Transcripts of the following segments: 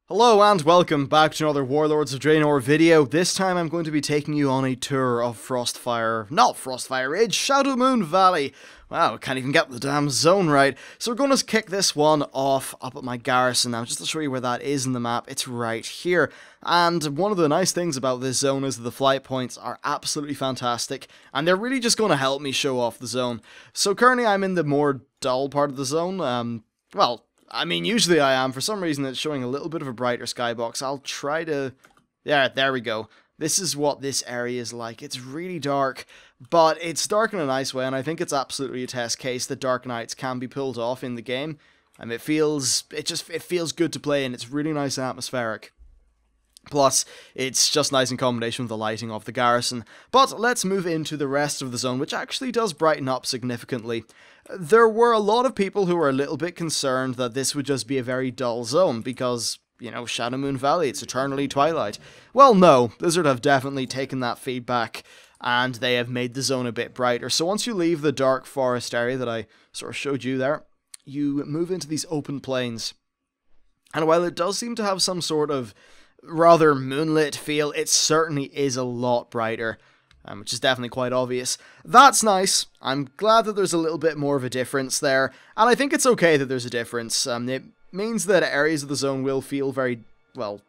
Hello and welcome back to another Warlords of Draenor video. This time I'm going to be taking you on a tour of not Frostfire Ridge, Shadowmoon Valley. Wow, I can't even get the damn zone right. So we're going to kick this one off up at my garrison now, just to show you where that is in the map. It's right here. And one of the nice things about this zone is that the flight points are absolutely fantastic, and they're really just going to help me show off the zone. So currently I'm in the more dull part of the zone. Usually I am. For some reason, it's showing a little bit of a brighter skybox. I'll try to... Yeah, there we go. This is what this area is like. It's really dark, but it's dark in a nice way, and I think it's absolutely a test case that dark nights can be pulled off in the game. It feels good to play, and it's really nice and atmospheric. Plus, it's just nice in combination with the lighting of the garrison. But let's move into the rest of the zone, which actually does brighten up significantly. There were a lot of people who were a little bit concerned that this would just be a very dull zone, because, you know, Shadowmoon Valley, it's eternally Twilight. Well, no, Blizzard have definitely taken that feedback, and they have made the zone a bit brighter. So once you leave the dark forest area that I sort of showed you there, you move into these open plains. And while it does seem to have some sort of rather moonlit feel, it certainly is a lot brighter, which is definitely quite obvious. That's nice. I'm glad that there's a little bit more of a difference there, and I think it's okay that there's a difference. It means that areas of the zone will feel very, well,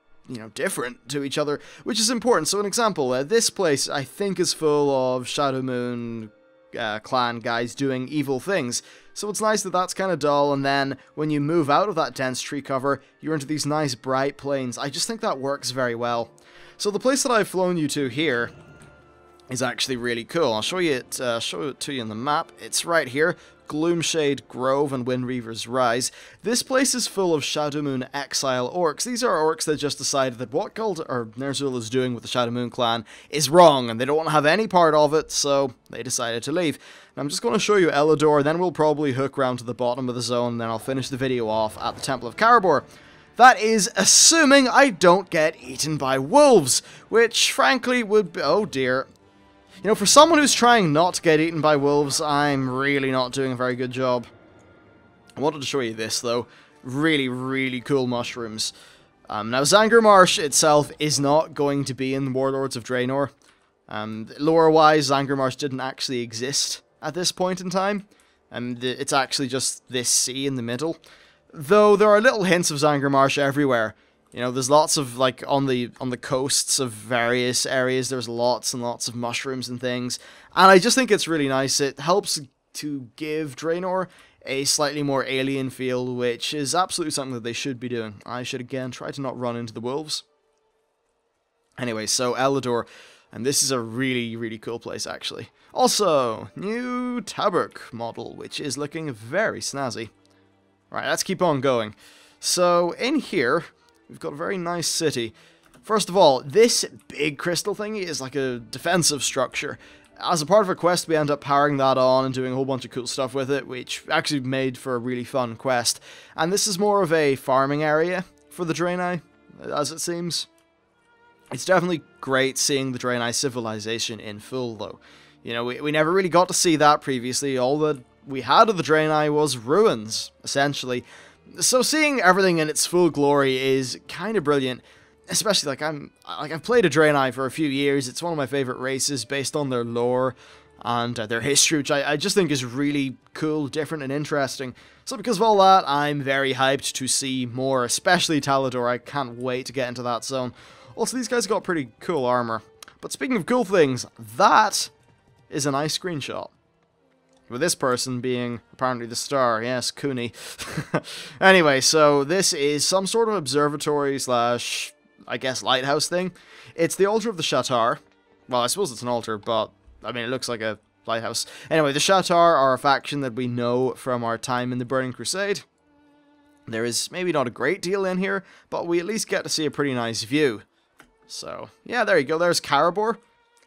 different to each other, which is important. So an example, this place I think is full of Shadowmoon clan guys doing evil things. So it's nice that that's kind of dull, and then when you move out of that dense tree cover, you're into these nice bright plains. I just think that works very well. So the place that I've flown you to here is actually really cool. I'll show it to you in the map. It's right here. Gloomshade Grove and Windreaver's Rise. This place is full of Shadowmoon Exile orcs. These are orcs that just decided that what Ner'zhul is doing with the Shadowmoon clan is wrong, and they don't want to have any part of it, so they decided to leave. Now, I'm just going to show you Elador, then we'll probably hook round to the bottom of the zone, and then I'll finish the video off at the Temple of Karabor. That is assuming I don't get eaten by wolves, which frankly would be... oh dear. You know, for someone who's trying not to get eaten by wolves, I'm really not doing a very good job. I wanted to show you this, though. Really, really cool mushrooms. Now, Zangar Marsh itself is not going to be in Warlords of Draenor. Lore-wise, Zangar Marsh didn't actually exist at this point in time. It's actually just this sea in the middle. Though there are little hints of Zangar Marsh everywhere. You know, there's lots of, like, on the coasts of various areas, there's lots and lots of mushrooms and things. And I just think it's really nice. It helps to give Draenor a slightly more alien feel, which is absolutely something that they should be doing. I should, again, try to not run into the wolves. Anyway, so Elador, and this is a really, really cool place, actually. Also, new Tabberk model, which is looking very snazzy. Right, let's keep on going. So, in here, we've got a very nice city. First of all, this big crystal thingy is like a defensive structure. As a part of a quest, we end up powering that on and doing a whole bunch of cool stuff with it, which actually made for a really fun quest. And this is more of a farming area for the Draenei, as it seems. It's definitely great seeing the Draenei civilization in full, though. You know, we never really got to see that previously. All that we had of the Draenei was ruins, essentially. So seeing everything in its full glory is kind of brilliant, especially I've played a Draenei for a few years. It's one of my favorite races based on their lore and their history, which I just think is really cool, different, and interesting. So because of all that, I'm very hyped to see more, especially Talador. I can't wait to get into that zone. Also, these guys got pretty cool armor. But speaking of cool things, that is a nice screenshot. With this person being apparently the star. Yes, Cooney. Anyway, so this is some sort of observatory slash, I guess, lighthouse thing. It's the altar of the Shatar. Well, I suppose it's an altar, but, I mean, it looks like a lighthouse. Anyway, the Shatar are a faction that we know from our time in the Burning Crusade. There is maybe not a great deal in here, but we at least get to see a pretty nice view. So, yeah, there you go. There's Karabor.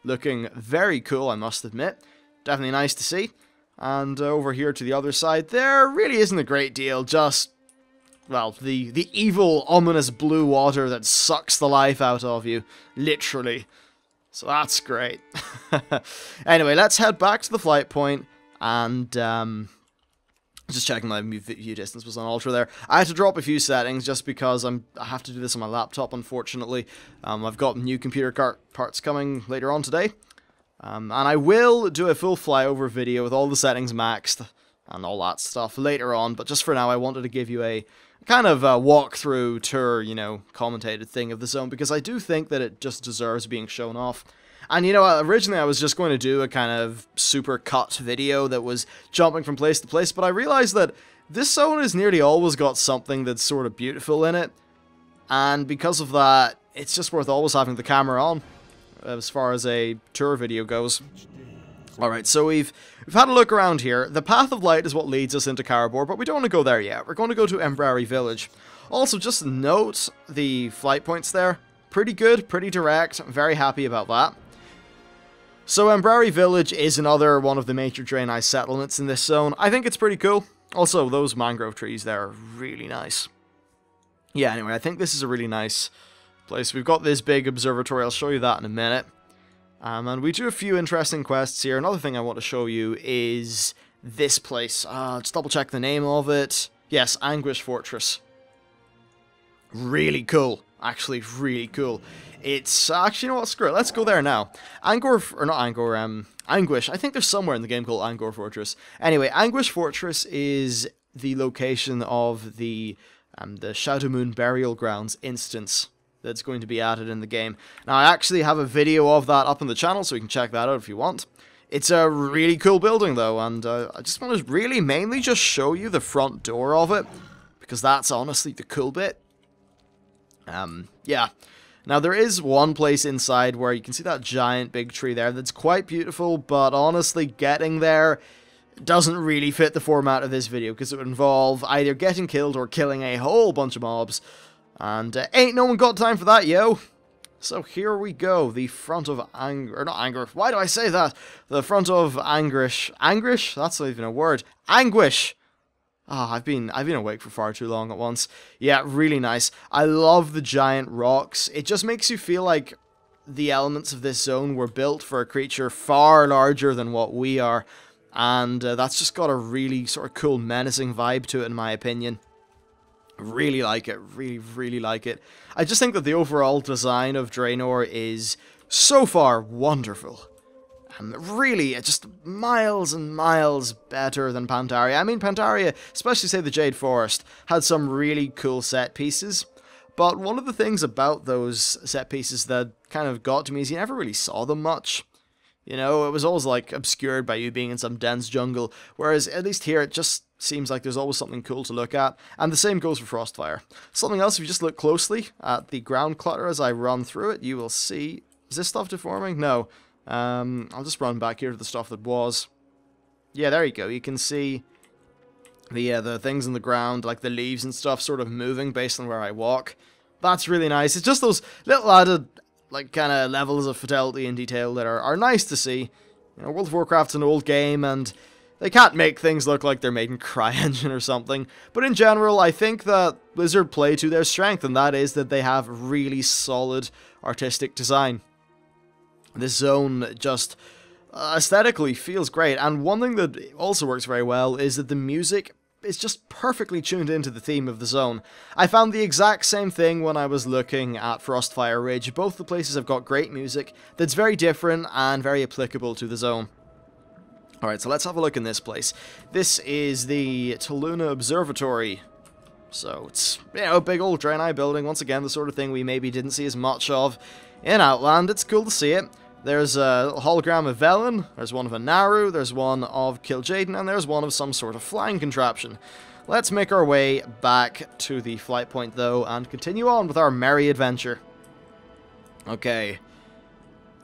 Looking very cool, I must admit. Definitely nice to see. And over here to the other side, there really isn't a great deal, just, well, the evil, ominous blue water that sucks the life out of you, literally. So that's great. Anyway, let's head back to the flight point and Just checking my view distance was on ultra there. I had to drop a few settings just because I have to do this on my laptop, unfortunately. I've got new computer parts coming later on today. And I will do a full flyover video with all the settings maxed and all that stuff later on. But just for now, I wanted to give you a kind of walkthrough tour, you know, commentated thing of the zone, because I do think that it just deserves being shown off. And, you know, originally I was just going to do a kind of super cut video that was jumping from place to place, but I realized that this zone has nearly always got something that's sort of beautiful in it, and because of that, it's just worth always having the camera on, as far as a tour video goes. Alright, so we've had a look around here. The Path of Light is what leads us into Karabor, but we don't want to go there yet. We're going to go to Embrari Village. Also, just note the flight points there. Pretty good, pretty direct. I'm very happy about that. So Embrari Village is another one of the major Draenei settlements in this zone. I think it's pretty cool. Also, those mangrove trees there are really nice. Yeah, anyway, I think this is a really nice place. We've got this big observatory. I'll show you that in a minute. And we do a few interesting quests here. Another thing I want to show you is this place. Just double check the name of it. Yes, Anguish Fortress. Really cool. Actually, really cool. It's actually, you know what, screw it, let's go there now. Anguish, I think there's somewhere in the game called Anguish Fortress. Anyway, Anguish Fortress is the location of the Shadowmoon Burial Grounds instance that's going to be added in the game. Now, I actually have a video of that up on the channel, so you can check that out if you want. It's a really cool building, though, and I just want to really mainly just show you the front door of it, because that's honestly the cool bit. Yeah. Now, there is one place inside where you can see that giant big tree there that's quite beautiful, but honestly, getting there doesn't really fit the format of this video, because it would involve either getting killed or killing a whole bunch of mobs, and ain't no one got time for that, yo! So here we go, the front of Anguish, why do I say that? The front of Anguish, that's not even a word, Anguish! I've been awake for far too long at once. Yeah, really nice. I love the giant rocks. It just makes you feel like the elements of this zone were built for a creature far larger than what we are. And that's just got a really sort of cool, menacing vibe to it, in my opinion. Really like it. Really, really like it. I just think that the overall design of Draenor is so far wonderful. Really, just miles and miles better than Pandaria. I mean, Pandaria, especially say the Jade Forest, had some really cool set pieces. But one of the things about those set pieces that kind of got to me is you never really saw them much. You know, it was always like obscured by you being in some dense jungle. Whereas at least here, it just seems like there's always something cool to look at. And the same goes for Frostfire. Something else, if you just look closely at the ground clutter as I run through it, you will see... Is this stuff deforming? No. I'll just run back here to the stuff that was. Yeah, there you go. You can see the things in the ground, like the leaves and stuff, sort of moving based on where I walk. That's really nice. It's just those little added, like, kind of levels of fidelity and detail that are nice to see. You know, World of Warcraft's an old game, and they can't make things look like they're made in CryEngine or something. But in general, I think that Blizzard play to their strength, and that is that they have really solid artistic design. This zone just aesthetically feels great, and one thing that also works very well is that the music is just perfectly tuned into the theme of the zone. I found the exact same thing when I was looking at Frostfire Ridge. Both the places have got great music that's very different and very applicable to the zone. Alright, so let's have a look in this place. This is the Tuluna Observatory. So it's, you know, a big old Draenei building, once again, the sort of thing we maybe didn't see as much of in Outland. It's cool to see it. There's a hologram of Velen, there's one of a Naru, there's one of Kil'jaeden, and there's one of some sort of flying contraption. Let's make our way back to the flight point, though, and continue on with our merry adventure. Okay.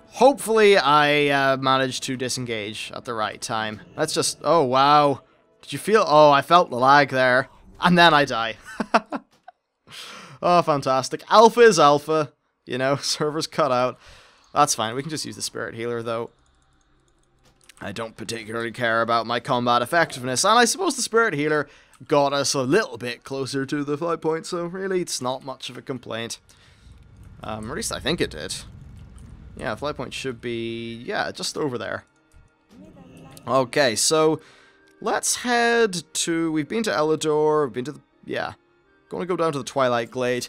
Hopefully I managed to disengage at the right time. Let's just... Oh, wow. Did you feel... Oh, I felt the lag there. And then I die. Oh, fantastic. Alpha is alpha. You know, servers cut out. That's fine. We can just use the Spirit Healer, though. I don't particularly care about my combat effectiveness. And I suppose the Spirit Healer got us a little bit closer to the flight point, so really it's not much of a complaint. At least I think it did. Yeah, flight point should be... Yeah, just over there. Okay, so let's head to... We've been to Elador, we've been to the... Yeah. Going to go down to the Twilight Glade.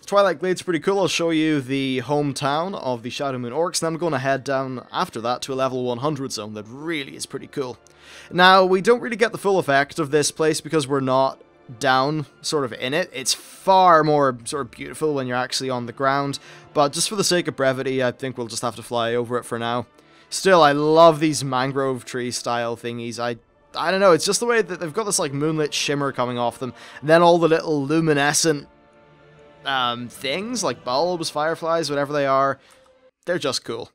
The Twilight Glade's pretty cool. I'll show you the hometown of the Shadowmoon Orcs, and then I'm going to head down after that to a level 100 zone that really is pretty cool. Now, we don't really get the full effect of this place because we're not down sort of in it. It's far more sort of beautiful when you're actually on the ground, but just for the sake of brevity, I think we'll just have to fly over it for now. Still, I love these mangrove tree style thingies. I don't know, it's just the way that they've got this like moonlit shimmer coming off them, and then all the little luminescent things like bulbs, fireflies, whatever they are, they're just cool.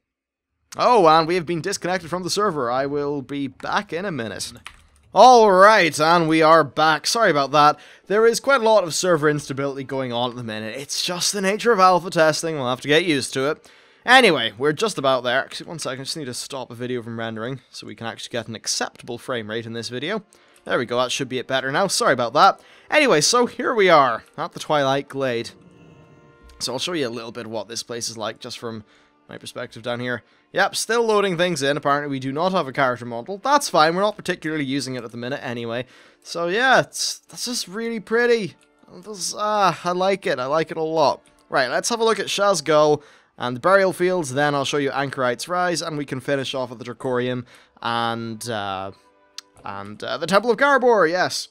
Oh, and we have been disconnected from the server. I will be back in a minute. Alright, and we are back. Sorry about that. There is quite a lot of server instability going on at the minute. It's just the nature of alpha testing. We'll have to get used to it. Anyway, we're just about there. Actually, one second. I just need to stop a video from rendering so we can actually get an acceptable frame rate in this video. There we go. That should be it better now. Sorry about that. Anyway, so here we are at the Twilight Glade. So I'll show you a little bit of what this place is like just from my perspective down here. Yep, still loading things in. Apparently we do not have a character model. That's fine, we're not particularly using it at the minute anyway. So yeah, that's just really pretty. I like it a lot. Right, let's have a look at Shazgul and the Burial Fields, then I'll show you Anchorite's Rise, and we can finish off at the Dracorium and the Temple of Karabor, yes.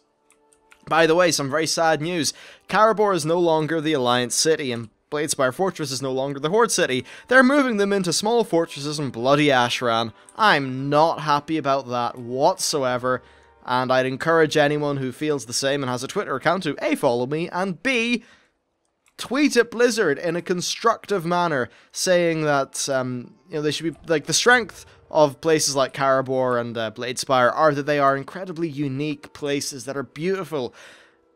By the way, some very sad news. Karabor is no longer the Alliance City, and Bladespire Fortress is no longer the Horde City. They're moving them into small fortresses in bloody Ashran. I'm not happy about that whatsoever, and I'd encourage anyone who feels the same and has a Twitter account to A, follow me, and B, tweet at Blizzard in a constructive manner, saying that, you know, they should be, like, the strength of places like Karabor and Bladespire are that they are incredibly unique places that are beautiful.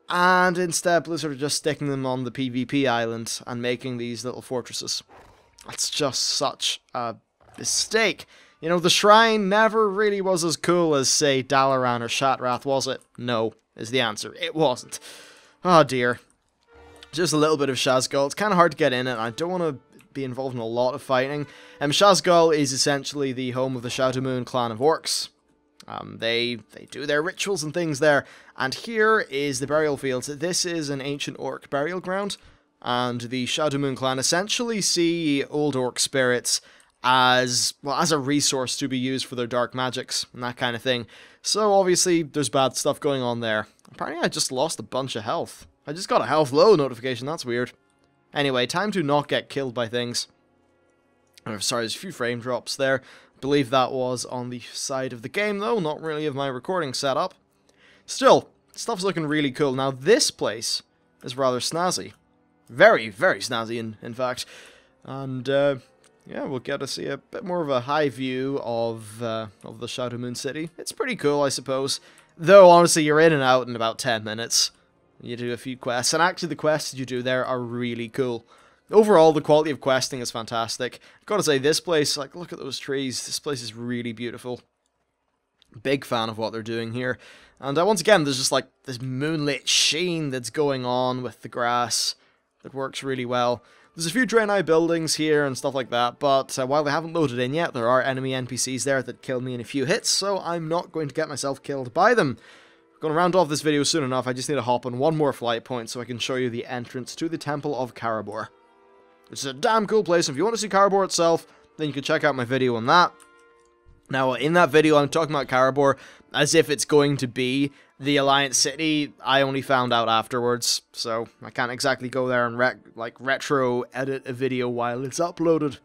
And instead, Blizzard are just sticking them on the PvP island and making these little fortresses. That's just such a mistake. You know, the shrine never really was as cool as, say, Dalaran or Shatrath, was it? No, is the answer. It wasn't. Oh dear. Just a little bit of Shazgul. It's kind of hard to get in it, and I don't want to be involved in a lot of fighting. Shazgul is essentially the home of the Shadowmoon clan of orcs. They do their rituals and things there. And here is the burial fields. This is an ancient orc burial ground, and the Shadowmoon clan essentially see old orc spirits as, well, as a resource to be used for their dark magics and that kind of thing. So obviously there's bad stuff going on there. Apparently I just lost a bunch of health. I just got a health low notification, that's weird. Anyway, time to not get killed by things. Oh, sorry, there's a few frame drops there. I believe that was on the side of the game though, not really of my recording setup. Still, stuff's looking really cool. Now this place is rather snazzy. Very, very snazzy in fact. And yeah, we'll get to see a bit more of a high view of the Shadowmoon City. It's pretty cool, I suppose. Though, honestly, you're in and out in about 10 minutes. You do a few quests, and actually the quests you do there are really cool. Overall, the quality of questing is fantastic. I've got to say, this place, like, look at those trees. This place is really beautiful. Big fan of what they're doing here. And once again, there's just, like, this moonlit sheen that's going on with the grass that works really well. There's a few Draenei buildings here and stuff like that, but while they haven't loaded in yet, there are enemy NPCs there that kill me in a few hits, so I'm not going to get myself killed by them. I'm going to round off this video soon enough. I just need to hop on one more flight point so I can show you the entrance to the Temple of Karabor. It's a damn cool place. If you want to see Karabor itself, then you can check out my video on that. Now, in that video, I'm talking about Karabor as if it's going to be the Alliance City. I only found out afterwards, so I can't exactly go there and retro edit a video while it's uploaded.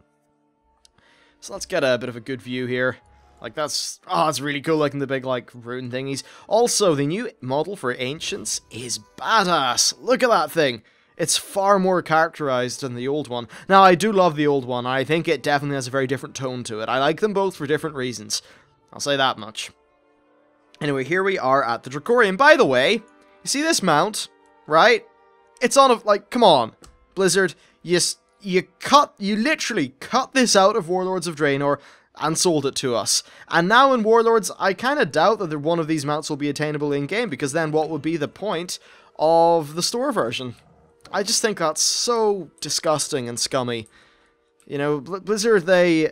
So let's get a bit of a good view here. Like, that's really cool, like in the big, like, rune thingies. Also, the new model for Ancients is badass. Look at that thing. It's far more characterized than the old one. Now, I do love the old one. I think it definitely has a very different tone to it. I like them both for different reasons. I'll say that much. Anyway, here we are at the Dracorium. By the way, you see this mount, right? It's on a, like, come on, Blizzard. You literally cut this out of Warlords of Draenor and sold it to us. And now in Warlords, I kind of doubt that one of these mounts will be attainable in-game, because then what would be the point of the store version? I just think that's so disgusting and scummy. You know, Blizzard, they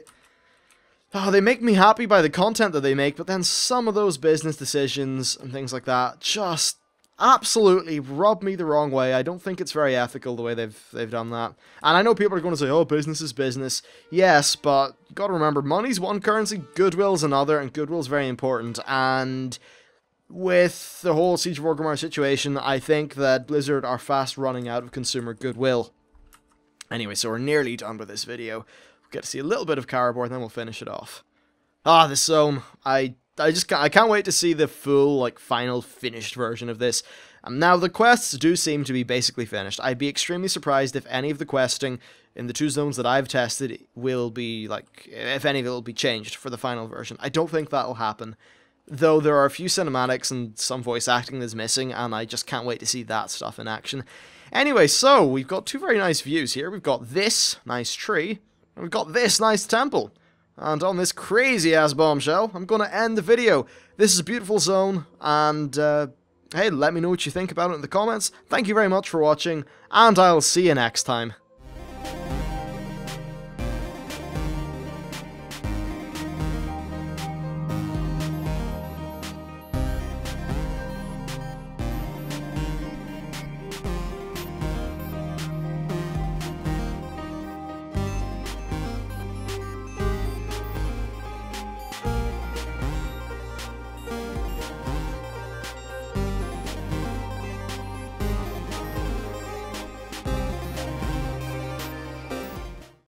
Oh, they make me happy by the content that they make, but then some of those business decisions and things like that just absolutely rub me the wrong way. I don't think it's very ethical the way they've done that. And I know people are going to say, oh, business is business. Yes, but you got to remember, money's one currency, goodwill's another, and goodwill's very important. And with the whole Siege of Orgrimmar situation, I think that Blizzard are fast running out of consumer goodwill. Anyway, so we're nearly done with this video. We'll get to see a little bit of Karabor, and then we'll finish it off. Ah, this zone. I can't wait to see the full, like, final finished version of this. Now, the quests do seem to be basically finished. I'd be extremely surprised if any of the questing in the 2 zones that I've tested will be, like, if any of it will be changed for the final version. I don't think that'll happen. Though there are a few cinematics and some voice acting that's missing, and I just can't wait to see that stuff in action. Anyway, so, we've got 2 very nice views here. We've got this nice tree, and we've got this nice temple. And on this crazy-ass bombshell, I'm going to end the video. This is a beautiful zone, and, hey, let me know what you think about it in the comments. Thank you very much for watching, and I'll see you next time.